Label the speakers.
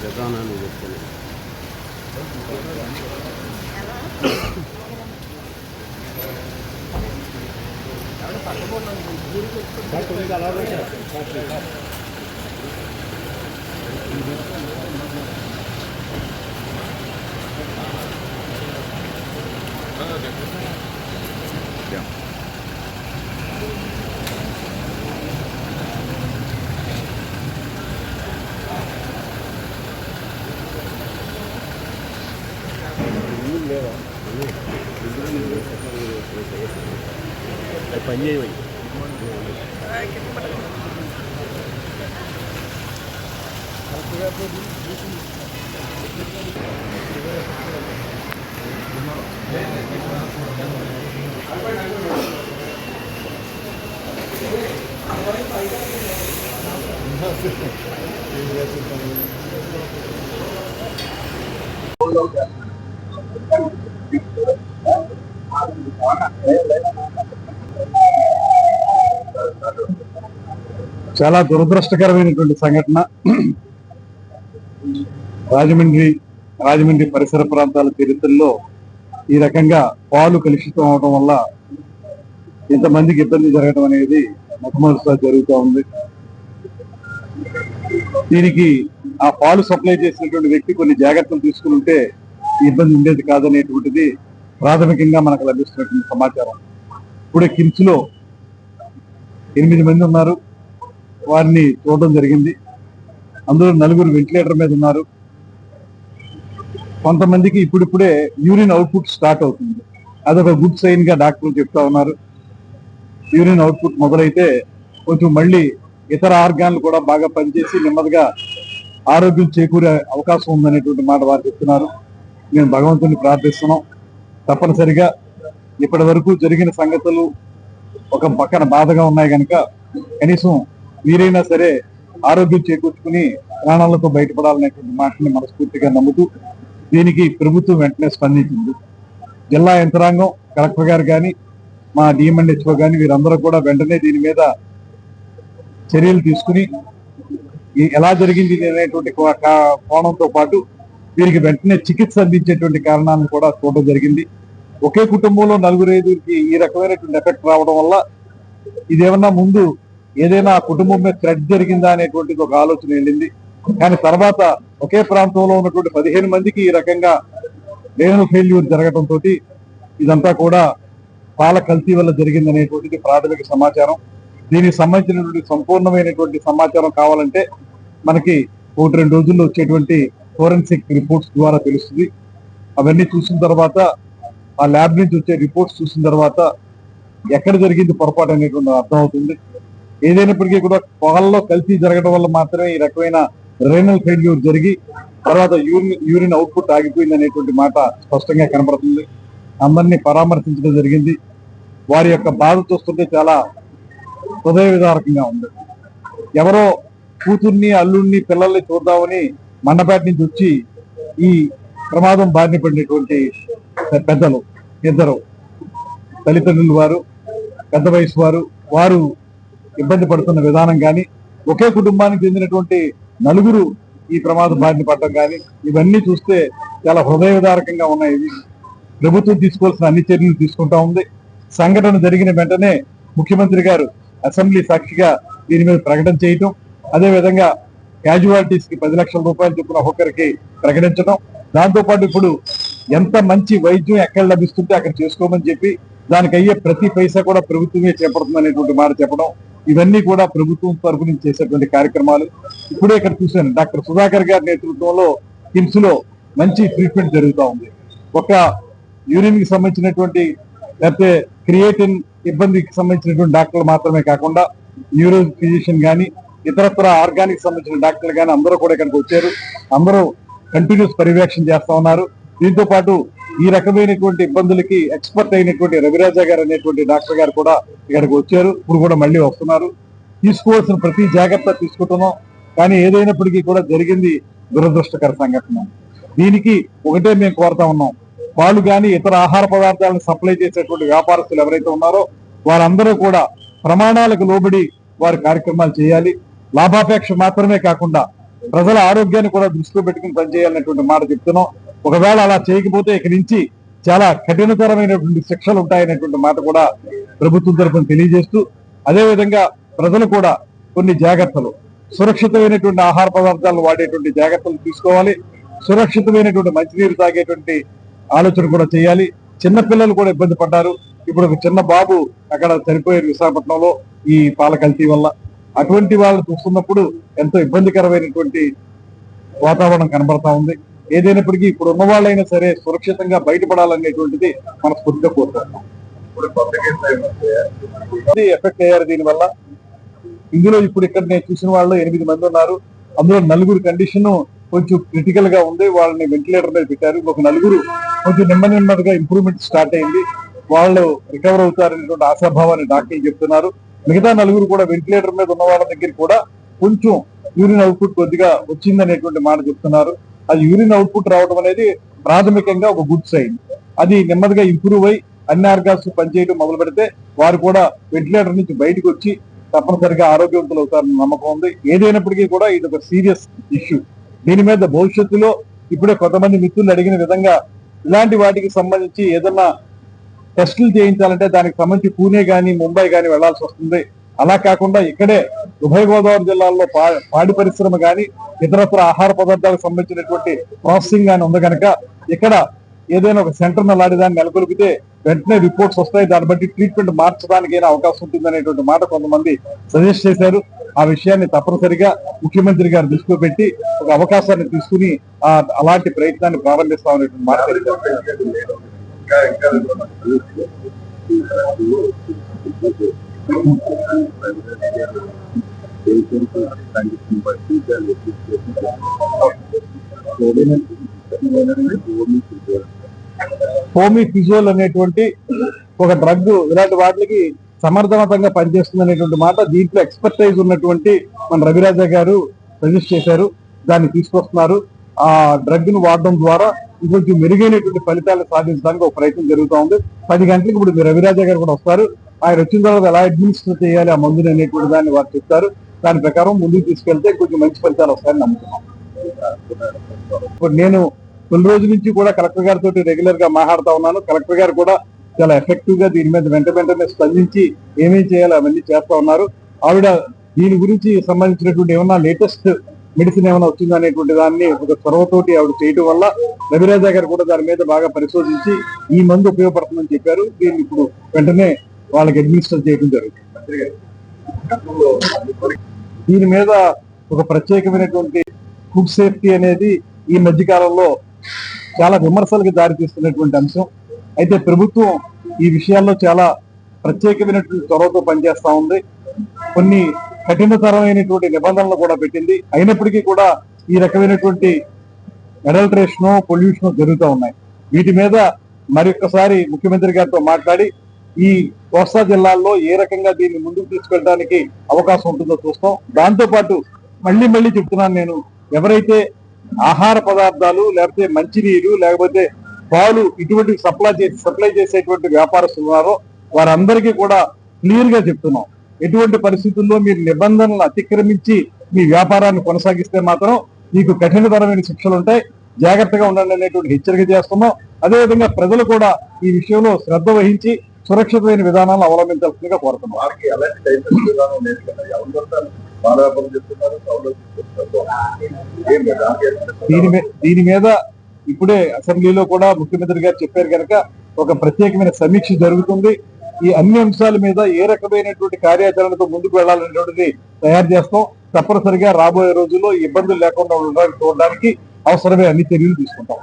Speaker 1: ప్రధానాన్ని చెప్తాను. పని చేయమని
Speaker 2: చాలా దురదృష్టకరమైనటువంటి సంఘటన. రాజమండ్రి పరిసర ప్రాంతాల చరిత్రలో ఈ రకంగా పాలు కలుషితం అవడం వల్ల ఇంతమందికి ఇబ్బంది జరగడం అనేది మొట్టమొదటిసారి జరుగుతూ ఉంది. దీనికి ఆ పాలు సప్లై చేసినటువంటి వ్యక్తి కొన్ని జాగ్రత్తలు తీసుకుంటే ఇబ్బంది ఉండేది కాదనేటువంటిది ప్రాథమికంగా మనకు లభిస్తున్నటువంటి సమాచారం. ఇప్పుడే కిమ్స్ లో 8 మంది ఉన్నారు, వారిని చూడడం జరిగింది. అందులో 4 వెంటిలేటర్ మీద ఉన్నారు. కొంతమందికి ఇప్పుడిప్పుడే యూరిన్ అవుట్పుట్ స్టార్ట్ అవుతుంది. అదొక గుడ్ సైన్ గా డాక్టర్లు చెప్తా ఉన్నారు. యూరిన్ అవుట్పుట్ మొదలైతే కొంచెం మళ్ళీ ఇతర ఆర్గాన్లు కూడా బాగా పనిచేసి నెమ్మదిగా ఆరోగ్యం చేకూరే అవకాశం ఉందనేటువంటి మాట వారు చెప్తున్నారు. మేము భగవంతుని ప్రార్థిస్తున్నాం. తప్పనిసరిగా ఇప్పటి వరకు జరిగిన సంగతులు ఒక పక్కన బాధగా ఉన్నాయి కనుక కనీసం వీరైనా సరే ఆరోగ్యం చేకూర్చుకుని ప్రాణాలతో బయటపడాలనేటువంటి మాటని మనస్ఫూర్తిగా నమ్ముతూ దీనికి ప్రభుత్వం వెంటనే స్పందించింది. జిల్లా యంత్రాంగం, కలెక్టర్ గారు కానీ, మా డిఎంఎండ్హెచ్ఓ కానీ వీరందరూ కూడా వెంటనే దీని మీద చర్యలు తీసుకుని ఎలా జరిగింది అనేటువంటి కోణంతో పాటు వీరికి వెంటనే చికిత్స అందించేటువంటి కారణాలను కూడా చూడడం జరిగింది. ఒకే కుటుంబంలో 4-5కి ఈ రకమైనటువంటి ఎఫెక్ట్ రావడం వల్ల ఇదేమన్నా ముందు ఏదైనా కుటుంబం మీద థ్రెట్ జరిగిందా అనేటువంటిది ఒక ఆలోచన వెళ్ళింది. కానీ తర్వాత ఒకే ప్రాంతంలో ఉన్నటువంటి 15 మందికి ఈ రకంగా రేనల్ ఫెయిల్యూర్ జరగడంతో ఇదంతా కూడా పాల కల్తీ వల్ల జరిగిందనేటువంటిది ప్రాథమిక సమాచారం. దీనికి సంబంధించినటువంటి సంపూర్ణమైనటువంటి సమాచారం కావాలంటే మనకి 1-2 రోజుల్లో వచ్చేటువంటి ఫోరెన్సిక్ రిపోర్ట్స్ ద్వారా తెలుస్తుంది. అవన్నీ చూసిన తర్వాత ఆ ల్యాబ్ నుంచి వచ్చే రిపోర్ట్స్ చూసిన తర్వాత ఎక్కడ జరిగింది పొరపాటు అనేటువంటి అర్థం అవుతుంది. ఏదైనప్పటికీ కూడా పాలలో కల్తీ జరగడం వల్ల మాత్రమే ఈ రకమైన రేనల్ ఫెయిల్యూర్ జరిగి తర్వాత యూరిన్ అవుట్పుట్ ఆగిపోయింది అనేటువంటి మాట స్పష్టంగా కనబడుతుంది. అందరినీ పరామర్శించడం జరిగింది. వారి యొక్క బాధ చూస్తుంటే చాలా హృదయ విదారకంగా ఉంది. ఎవరో కూతుర్ని, అల్లుడిని, పిల్లల్ని చూద్దామని మండపేట నుంచి వచ్చి ఈ ప్రమాదం బారిన పడినటువంటి పెద్దలు ఇద్దరు తల్లిదండ్రులు, వారు పెద్ద వయసు వారు ఇబ్బంది పడుతున్న విధానం కానీ, ఒకే కుటుంబానికి చెందినటువంటి 4 ఈ ప్రమాదం బారిన పడటం కానీ ఇవన్నీ చూస్తే చాలా హృదయ విదారకంగా ఉన్నాయి. ప్రభుత్వం తీసుకోవాల్సిన అన్ని చర్యలు తీసుకుంటా ఉంది. సంఘటన జరిగిన వెంటనే ముఖ్యమంత్రి గారు అసెంబ్లీ సాక్షిగా దీని మీద ప్రకటన చేయటం, అదేవిధంగా క్యాజువాలిటీస్ కి 10 లక్షల రూపాయలు చొప్పున ఒక్కొక్కరికి ప్రకటించడం, దాంతోపాటు ఇప్పుడు ఎంత మంచి వైద్యం ఎక్కడ లభిస్తుంటే అక్కడ చేసుకోమని చెప్పి దానికి అయ్యే ప్రతి పైసా కూడా ప్రభుత్వమే చేపడుతుంది అనేటువంటి మాట చెప్పడం, ఇవన్నీ కూడా ప్రభుత్వం తరఫు నుంచి చేసేటువంటి కార్యక్రమాలు. ఇప్పుడే ఇక్కడ చూశాను, డాక్టర్ సుధాకర్ గారి నేతృత్వంలో కిమ్స్ లో మంచి ట్రీట్మెంట్ జరుగుతూ ఉంది. ఒక యూరిన్ కి సంబంధించినటువంటి లేకపోతే క్రియేటిన్ ఇబ్బందికి సంబంధించినటువంటి డాక్టర్లు మాత్రమే కాకుండా న్యూరో ఫిజిషియన్ కానీ ఇతరత్ర ఆర్గానిక్ సంబంధించిన డాక్టర్లు కానీ అందరూ కూడా ఇక్కడికి వచ్చారు. అందరూ కంటిన్యూస్ పర్యవేక్షణ చేస్తా ఉన్నారు. దీంతో పాటు ఈ రకమైనటువంటి ఇబ్బందులకి ఎక్స్పర్ట్ అయినటువంటి రవిరాజా గారు అనేటువంటి డాక్టర్ గారు కూడా ఇక్కడికి వచ్చారు. ఇప్పుడు కూడా మళ్ళీ వస్తున్నారు. తీసుకోవాల్సిన ప్రతి జాగ్రత్త తీసుకుంటున్నాం. కానీ ఏదైనప్పటికీ కూడా జరిగింది దురదృష్టకర సంఘటన. దీనికి ఒకటే మేము కోరుతా ఉన్నాం, వాళ్ళు కానీ ఇతర ఆహార పదార్థాలను సప్లై చేసేటువంటి వ్యాపారస్తులు ఎవరైతే ఉన్నారో వారందరూ కూడా ప్రమాణాలకు లోబడి వారి కార్యక్రమాలు చేయాలి. లాభాపేక్ష మాత్రమే కాకుండా ప్రజల ఆరోగ్యాన్ని కూడా దృష్టిలో పెట్టుకుని పనిచేయాలనేటువంటి మాట చెప్తున్నాం. ఒకవేళ అలా చేయకపోతే ఇక నుంచి చాలా కఠినతరమైనటువంటి శిక్షలు ఉంటాయనేటువంటి మాట కూడా ప్రభుత్వం తరఫున తెలియజేస్తూ, అదేవిధంగా ప్రజలు కూడా కొన్ని జాగ్రత్తలు, సురక్షితమైనటువంటి ఆహార పదార్థాలను వాడేటువంటి జాగ్రత్తలు తీసుకోవాలి. సురక్షితమైనటువంటి మంచినీరు తాగేటువంటి ఆలోచన కూడా చేయాలి. చిన్నపిల్లలు కూడా ఇబ్బంది పడ్డారు. ఇప్పుడు ఒక చిన్న బాబు అక్కడ చనిపోయారు విశాఖపట్నంలో ఈ పాల కల్తీ వల్ల. అటువంటి వాళ్ళు చూస్తున్నప్పుడు ఎంతో ఇబ్బందికరమైనటువంటి వాతావరణం కనబడతా ఉంది. ఏదైనప్పటికీ ఇప్పుడు ఉన్న వాళ్ళైనా సరే సురక్షితంగా బయటపడాలనేటువంటిది మనస్ఫూర్తిగా కోరుతున్నాం. ఎఫెక్ట్ అయ్యారు దీనివల్ల. ఇందులో ఇప్పుడు ఇక్కడ నేను చూసిన వాళ్ళు 8 మంది ఉన్నారు. అందులో 4 కండిషన్ కొంచెం క్రిటికల్ గా ఉంది, వాళ్ళని వెంటిలేటర్ మీద పెట్టారు. ఒక 4 కొంచెం నెమ్మదిగా ఇంప్రూవ్మెంట్ స్టార్ట్ అయింది, వాళ్ళు రికవర్ అవుతారనేటువంటి ఆశాభావాన్ని డాక్టర్లు చెప్తున్నారు. మిగతా 4 కూడా వెంటిలేటర్ మీద ఉన్న వాళ్ళ దగ్గర కూడా కొంచెం యూరిన్ అవుట్పుట్ కొద్దిగా వచ్చిందనేటువంటి మాట చెప్తున్నారు. అది యూరిన్ అవుట్పుట్ రావడం అనేది ప్రాథమికంగా ఒక గుడ్ సైన్. అది నెమ్మదిగా ఇంప్రూవ్ అయ్యి అన్ని ఆర్గాన్స్ పనిచేయడం మొదలు పెడితే వారు కూడా వెంటిలేటర్ నుంచి బయటకు వచ్చి తప్పనిసరిగా ఆరోగ్యవంతులు అవుతారని నమ్మకం ఉంది. ఏదైనప్పటికీ కూడా ఇది ఒక సీరియస్ ఇష్యూ. దీని మీద భవిష్యత్తులో ఇప్పుడే కొంతమంది మిత్రులు అడిగిన విధంగా ఇలాంటి వాటికి సంబంధించి ఏదన్నా టెస్టులు చేయించాలంటే దానికి సంబంధించి పూణే కానీ ముంబై కానీ వెళ్లాల్సి వస్తుంది. అలా కాకుండా ఇక్కడే ఉభయ గోదావరి జిల్లాల్లో పాడి పరిశ్రమ కానీ ఇతరత్ర ఆహార పదార్థాలకు సంబంధించినటువంటి ప్రాసెసింగ్ కానీ ఉంది కనుక ఇక్కడ ఏదైనా ఒక సెంటర్ అలాంటి దాన్ని నెలకొల్పితే వెంటనే రిపోర్ట్స్ వస్తాయి, దాన్ని బట్టి ట్రీట్మెంట్ మార్చడానికైనా అవకాశం ఉంటుంది అనేటువంటి మాట కొంతమంది సజెస్ట్ చేశారు. ఆ విషయాన్ని తప్పనిసరిగా ముఖ్యమంత్రి గారు దృష్టిలో పెట్టి ఒక అవకాశాన్ని తీసుకుని అలాంటి ప్రయత్నాన్ని ప్రారంభిస్తామనేటువంటి మాట హోమిఫిజోల్ అనేటువంటి ఒక డ్రగ్ ఇలాంటి వాటికి సమర్థవంతంగా పనిచేస్తుంది అనేటువంటి మాట దీంట్లో ఎక్స్పర్టైజ్ ఉన్నటువంటి మన రవిరాజా గారు సజెస్ట్ చేశారు. దాన్ని తీసుకొస్తున్నారు. ఆ డ్రగ్ ను వాడడం ద్వారా ఇంకొంచెం మెరుగైనటువంటి ఫలితాలు సాధించడానికి ఒక ప్రయత్నం జరుగుతూ ఉంది. 10 గంటలకు ఇప్పుడు రవిరాజా గారు కూడా వస్తారు. ఆయన వచ్చిన తర్వాత ఎలా అడ్మినిస్టర్ చేయాలి ఆ మందుని అనేటువంటి దాన్ని వారు చెప్తారు. దాని ప్రకారం ముందుకు తీసుకెళ్తే కొంచెం మంచి ఫలితాలు వస్తాయని నమ్ముతున్నాం. ఇప్పుడు నేను కొన్ని రోజుల నుంచి కూడా కలెక్టర్ గారితో రెగ్యులర్ గా మాట్లాడుతా ఉన్నాను. కలెక్టర్ గారు కూడా చాలా ఎఫెక్టివ్ గా దీని మీద వెంటనే స్పందించి ఏమేమి చేయాలో అవన్నీ చేస్తా ఉన్నారు. ఆవిడ దీని గురించి సంబంధించినటువంటి ఏమన్నా లేటెస్ట్ మెడిసిన్ ఏమైనా వచ్చిందా అనేటువంటి దాన్ని ఒక చొరవతోటి ఆవిడ చేయడం వల్ల రవిరాజా గారు కూడా దాని మీద బాగా పరిశోధించి ఈ మందు ఉపయోగపడుతుందని చెప్పారు. దీన్ని ఇప్పుడు వెంటనే వాళ్ళకి అడ్మినిస్టర్ చేయడం జరుగుతుంది. దీని మీద ఒక ప్రత్యేకమైనటువంటి ఫుడ్ సేఫ్టీ అనేది ఈ మధ్య కాలంలో చాలా విమర్శలకు దారితీస్తున్నటువంటి అంశం. అయితే ప్రభుత్వం ఈ విషయాల్లో చాలా ప్రత్యేకమైనటువంటి చొరవతో పనిచేస్తా ఉంది. కొన్ని కఠినతరమైనటువంటి నిబంధనలు కూడా పెట్టింది. అయినప్పటికీ కూడా ఈ రకమైనటువంటి అడల్టరేషన్ పొల్యూషన్ జరుగుతూ ఉన్నాయి. వీటి మీద మరొకసారి ముఖ్యమంత్రి గారితో మాట్లాడి ఈ కోస్తా జిల్లాల్లో ఏ రకంగా దీన్ని ముందుకు తీసుకెళ్ళడానికి అవకాశం ఉంటుందో చూస్తాం. దాంతో పాటు మళ్ళీ చెప్తున్నాను, నేను ఎవరైతే ఆహార పదార్థాలు లేకపోతే మంచినీరు లేకపోతే పాలు ఇటువంటి సప్లై చేసేటువంటి వ్యాపారస్తులు ఉన్నారో వారందరికీ కూడా క్లియర్ గా చెప్తున్నాం, ఎటువంటి పరిస్థితుల్లో మీరు నిబంధనలు అతిక్రమించి మీ వ్యాపారాన్ని కొనసాగిస్తే మాత్రం మీకు కఠినతరమైన శిక్షలు ఉంటాయి, జాగ్రత్తగా ఉండండి అనేటువంటి హెచ్చరిక చేస్తున్నాం. అదేవిధంగా ప్రజలు కూడా ఈ విషయంలో శ్రద్ధ వహించి సురక్షితమైన విధానాలను అవలంబించాల్సిందిగా కోరుతున్నాం. దీని మీద ఇప్పుడే అసెంబ్లీలో కూడా ముఖ్యమంత్రి గారు చెప్పారు కనుక ఒక ప్రత్యేకమైన సమీక్ష జరుగుతుంది. ఈ అన్ని అంశాల మీద ఏ రకమైనటువంటి కార్యాచరణతో ముందుకు వెళ్లాలనేటువంటిది తయారు చేస్తాం. తప్పనిసరిగా రాబోయే రోజుల్లో ఇబ్బందులు లేకుండా ఉండడానికి చూడడానికి అవసరమే అన్ని చర్యలు తీసుకుంటాం.